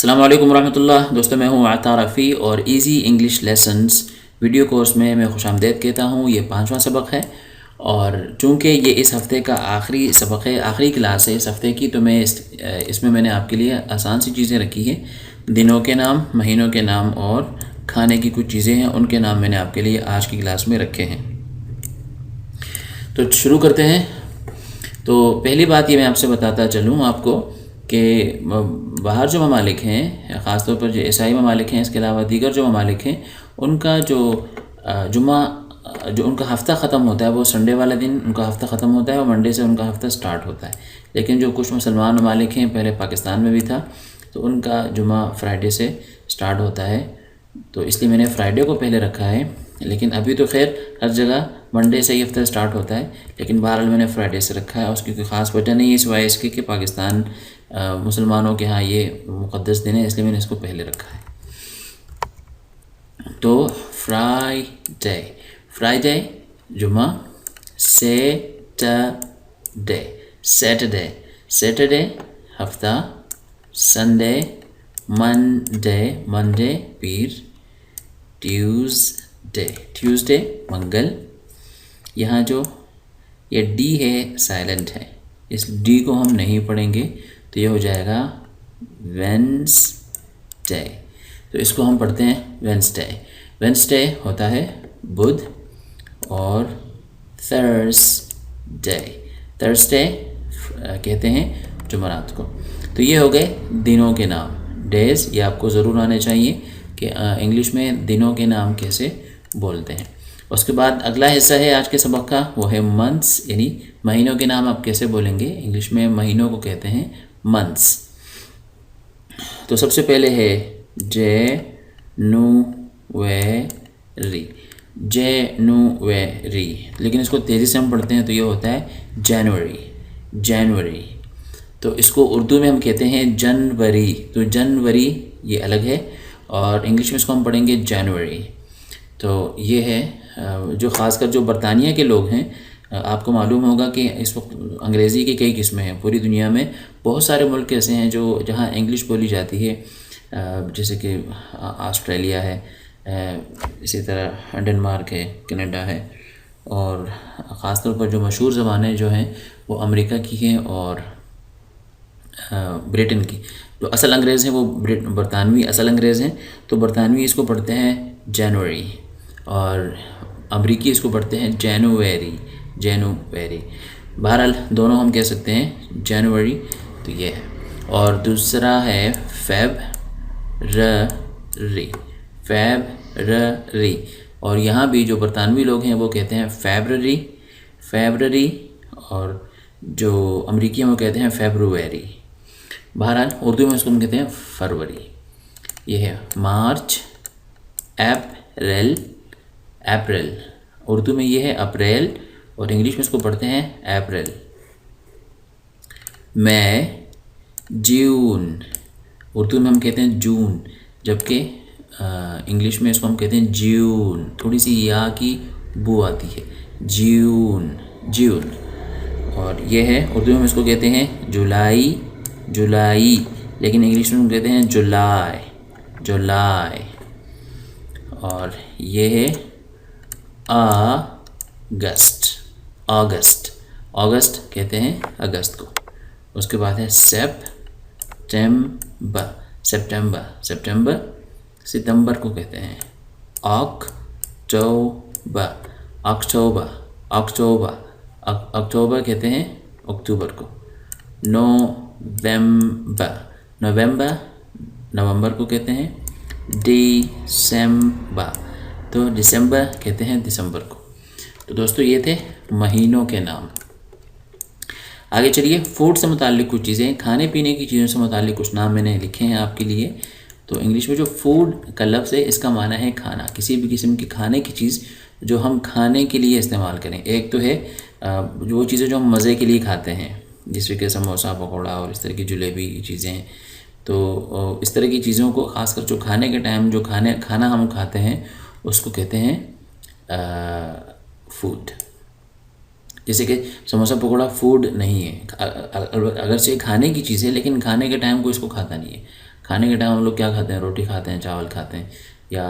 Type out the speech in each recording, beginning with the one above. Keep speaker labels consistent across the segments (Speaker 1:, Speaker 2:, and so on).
Speaker 1: अस्सलाम वालेकुम रहमतुल्लाह। दोस्तों, मैं हूँ आता रफ़ी और easy English lessons video course में मैं खुशामदीद कहता हूँ। ये 5वां सबक है और चूँकि ये इस हफ़्ते का आखिरी सबक है, आखिरी क्लास है इस हफ़्ते की, तो मैं इसमें मैंने आपके लिए आसान सी चीज़ें रखी हैं। दिनों के नाम, महीनों के नाम और खाने की कुछ चीज़ें हैं, उनके नाम मैंने आपके लिए आज की क्लास में रखे हैं। तो शुरू करते हैं। तो पहली बात ये मैं आपसे बताता चलूँ आपको कि बाहर जो ममालिक हैं, ख़ास तौर पर जो ईसाई ममालिक हैं, इसके अलावा दीगर जो ममालिक हैं, उनका जो जुमा जो उनका हफ़्ता ख़त्म होता है वो संडे वाला दिन उनका हफ़्ता ख़त्म होता है और मंडे से उनका हफ़्ता स्टार्ट होता है। लेकिन जो कुछ मुसलमान ममालिक हैं, पहले पाकिस्तान में भी था, तो उनका जुमा फ्राइडे से स्टार्ट होता है, तो इसलिए मैंने फ्राइडे को पहले रखा है। लेकिन अभी तो खैर हर जगह मंडे से ही हफ्ता स्टार्ट होता है, लेकिन बहरहाल मैंने फ्राइडे से रखा है। उसकी कोई ख़ास वजह नहीं है सिवाय इसकी कि पाकिस्तान मुसलमानों के यहाँ ये मुक़द्दस दिन है, इसलिए मैंने इसको पहले रखा है। तो फ्राइडे, फ्राइडे जुमा, सैटरडे, सैटरडे, सैटरडे हफ्ता, संडे, मंडे, मंडे पीर, ट्यूसडे, ट्यूसडे मंगल। यहाँ जो ये डी है साइलेंट है, इस डी को हम नहीं पढ़ेंगे, तो ये हो जाएगा वेंसडे। तो इसको हम पढ़ते हैं वेंसडे। वेंसडे होता है बुध और थर्सडे, थर्सडे कहते हैं जुमेरात को। तो ये हो गए दिनों के नाम, डेज़। ये आपको ज़रूर आने चाहिए कि इंग्लिश में दिनों के नाम कैसे बोलते हैं। उसके बाद अगला हिस्सा है आज के सबक का, वो है मंथ्स, यानी महीनों के नाम आप कैसे बोलेंगे। इंग्लिश में महीनों को कहते हैं मंथ्स। तो सबसे पहले है जनवरी, जनवरी, लेकिन इसको तेज़ी से हम पढ़ते हैं तो ये होता है जनवरी, जनवरी। तो इसको उर्दू में हम कहते हैं जनवरी, तो जनवरी ये अलग है और इंग्लिश में इसको हम पढ़ेंगे जनवरी। तो ये है जो ख़ासकर जो बरतानिया के लोग हैं, आपको मालूम होगा कि इस वक्त अंग्रेज़ी की कई किस्में हैं। पूरी दुनिया में बहुत सारे मुल्क ऐसे हैं जो जहाँ इंग्लिश बोली जाती है, जैसे कि ऑस्ट्रेलिया है, इसी तरह डेनमार्क है, कनाडा है, और ख़ास तौर पर जो मशहूर ज़बानें जो हैं वो अमेरिका की हैं और ब्रिटेन की। जो असल अंग्रेज़ हैं वो बरतानवी असल अंग्रेज़ हैं, तो बरतानवी इसको पढ़ते हैं जनवरी और अमरीकी इसको पढ़ते हैं जनवरी, जनवरी। बहरहाल दोनों हम कह सकते हैं जनवरी, तो ये है। और दूसरा है फेब्ररी, फेब्ररी, और यहाँ भी जो बरतानवी लोग हैं वो कहते हैं फेब्ररी, फेब्ररी, और जो अमरीकी हैं वो कहते हैं फेब्रुवरी। बहरहाल उर्दू में उसको हम कहते हैं फरवरी। ये है मार्च, अप्रैल, अप्रैल, उर्दू में ये है अप्रैल और इंग्लिश में इसको पढ़ते हैं अप्रैल। मई, जून, उर्दू में हम कहते हैं जून, जबकि इंग्लिश में इसको हम कहते हैं जून, थोड़ी सी या की बू आती है, जून, जून। और ये है उर्दू में इसको कहते हैं जुलाई, जुलाई, लेकिन इंग्लिश में हम कहते हैं जुलाई, जुलाई। और ये है अगस्त, अगस्त, अगस्त कहते हैं अगस्त को। उसके बाद है सेप्टेम्बर, सेप्टेम्बर, सेप्टेम्बर, सितंबर को कहते हैं अक्टूबर, अक्टूबर, अक्टूबर, अक्टूबर कहते हैं अक्टूबर को। नवंबर, नवंबर, नवंबर को कहते हैं दिसंबर, तो दिसंबर कहते हैं दिसंबर को। तो दोस्तों ये थे महीनों के नाम। आगे चलिए, फूड से मुताल्लिक कुछ चीज़ें, खाने पीने की चीज़ों से मुताल्लिक कुछ नाम मैंने लिखे हैं आपके लिए। तो इंग्लिश में जो फूड का लफ्ज़ है इसका माना है खाना, किसी भी किस्म की खाने की चीज़ जो हम खाने के लिए इस्तेमाल करें। एक तो है जो वो चीज़ें जो हम मज़े के लिए खाते हैं, जैसे कि समोसा, पकौड़ा और इस तरह की जलेबी चीज़ें। तो इस तरह की चीज़ों को ख़ासकर जो खाने के टाइम जो खाना हम खाते हैं उसको कहते हैं फूड। जैसे कि समोसा पकौड़ा फूड नहीं है, अगर से खाने की चीज़ है, लेकिन खाने के टाइम कोई इसको खाता नहीं है। खाने के टाइम हम लोग क्या खाते हैं, रोटी खाते हैं, चावल खाते हैं, या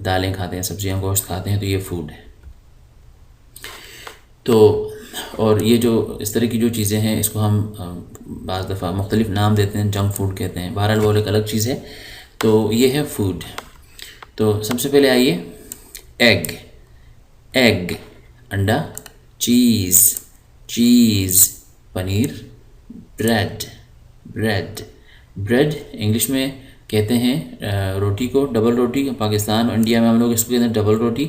Speaker 1: दालें खाते हैं, सब्जियां, गोश्त खाते हैं, तो ये फूड है। तो और ये जो इस तरह की जो चीज़ें हैं इसको हम बाज़ दफ़ा मुख्तलिफ़ नाम देते हैं, जंक फूड कहते हैं, बहरहाल वो एक अलग चीज़ है। तो ये है फूड। तो सबसे पहले आइए, एग, एग अंडा, cheese, cheese paneer, bread, bread, bread English में कहते हैं रोटी को, डबल रोटी। पाकिस्तान और इंडिया में हम लोग इसको कहते हैं डबल रोटी,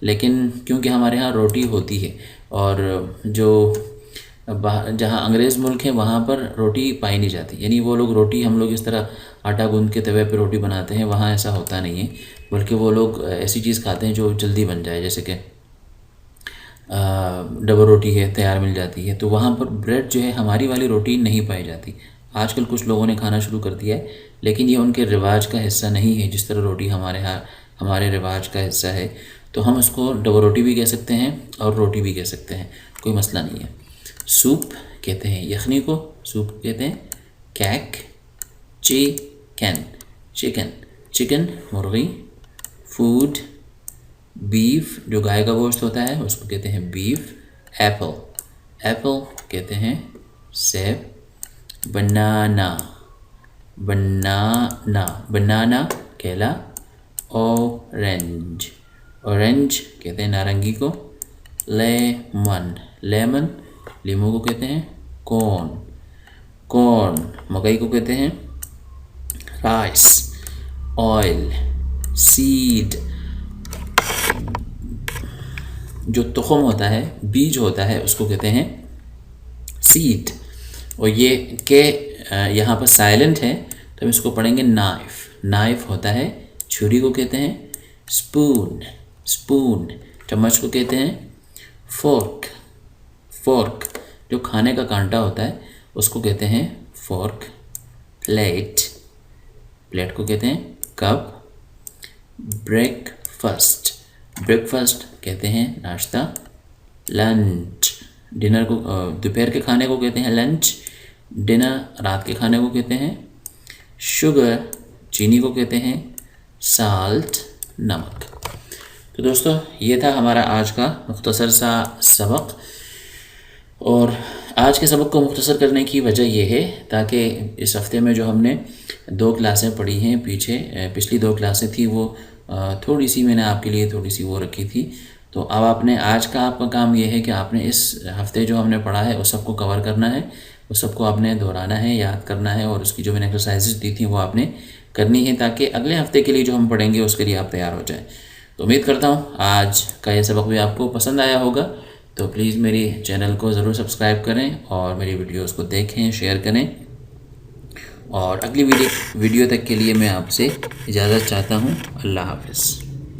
Speaker 1: लेकिन क्योंकि हमारे यहाँ रोटी होती है और जो जहाँ अंग्रेज़ मुल्क हैं वहाँ पर रोटी पाई नहीं जाती, यानी वो लोग रोटी, हम लोग इस तरह आटा गूंद के तवे पे रोटी बनाते हैं, वहाँ ऐसा होता नहीं है, बल्कि वो लोग ऐसी चीज़ खाते हैं जो जल्दी बन जाए, जैसे कि डबल रोटी है, तैयार मिल जाती है। तो वहाँ पर ब्रेड जो है, हमारी वाली रोटी नहीं पाई जाती। आजकल कुछ लोगों ने खाना शुरू कर दिया है, लेकिन ये उनके रिवाज का हिस्सा नहीं है। जिस तरह रोटी हमारे यहाँ हमारे रिवाज का हिस्सा है, तो हम उसको डबल रोटी भी कह सकते हैं और रोटी भी कह सकते हैं, कोई मसला नहीं है। सूप कहते हैं यखनी को, सूप कहते हैं कैक, चिकन, चिकन, चिकन मुर्गी, फूड, बीफ जो गाय का गोश्त होता है उसको कहते हैं बीफ, एप्पल, एप्पल कहते हैं सेब, बनाना, बनाना, बनाना केला, ऑरेंज, ऑरेंज कहते हैं नारंगी को, लेमन, लेमन लीमू को कहते हैं, कॉर्न, कॉर्न मकई को कहते हैं, राइस, ऑयल, सीड जो तुखम होता है, बीज होता है, उसको कहते हैं सीड। और ये के यहाँ पर साइलेंट है तो हम इसको पढ़ेंगे नाइफ, नाइफ होता है, छुरी को कहते हैं स्पून, स्पून चम्मच को कहते हैं फोर्क, फोर्क जो खाने का कांटा होता है उसको कहते हैं फोर्क, प्लेट, प्लेट को कहते हैं कप, ब्रेकफास्ट, ब्रेकफास्ट कहते हैं नाश्ता, लंच डिनर को, दोपहर के खाने को कहते हैं लंच, डिनर रात के खाने को कहते हैं, शुगर चीनी को कहते हैं, साल्ट नमक। तो दोस्तों ये था हमारा आज का मुख्तसर सा सबक। और आज के सबक को मुख्तसर करने की वजह यह है ताकि इस हफ़्ते में जो हमने 2 क्लासें पढ़ी हैं पीछे, पिछली 2 क्लासें थी वो थोड़ी सी मैंने आपके लिए थोड़ी सी वो रखी थी। तो अब आपने आज का आपका काम यह है कि आपने इस हफ़्ते जो हमने पढ़ा है उस सबको कवर करना है, उस सबको आपने दोहराना है, याद करना है, और उसकी जो मैंने एक्सरसाइजेस दी थी वो आपने करनी है ताकि अगले हफ़्ते के लिए जो हम पढ़ेंगे उसके लिए आप तैयार हो जाएं। तो उम्मीद करता हूँ आज का ये सबक भी आपको पसंद आया होगा। तो प्लीज़ मेरी चैनल को ज़रूर सब्सक्राइब करें और मेरी वीडियोस को देखें, शेयर करें। और अगली वीडियो तक के लिए मैं आपसे इजाज़त चाहता हूँ। अल्लाह हाफ़िज़।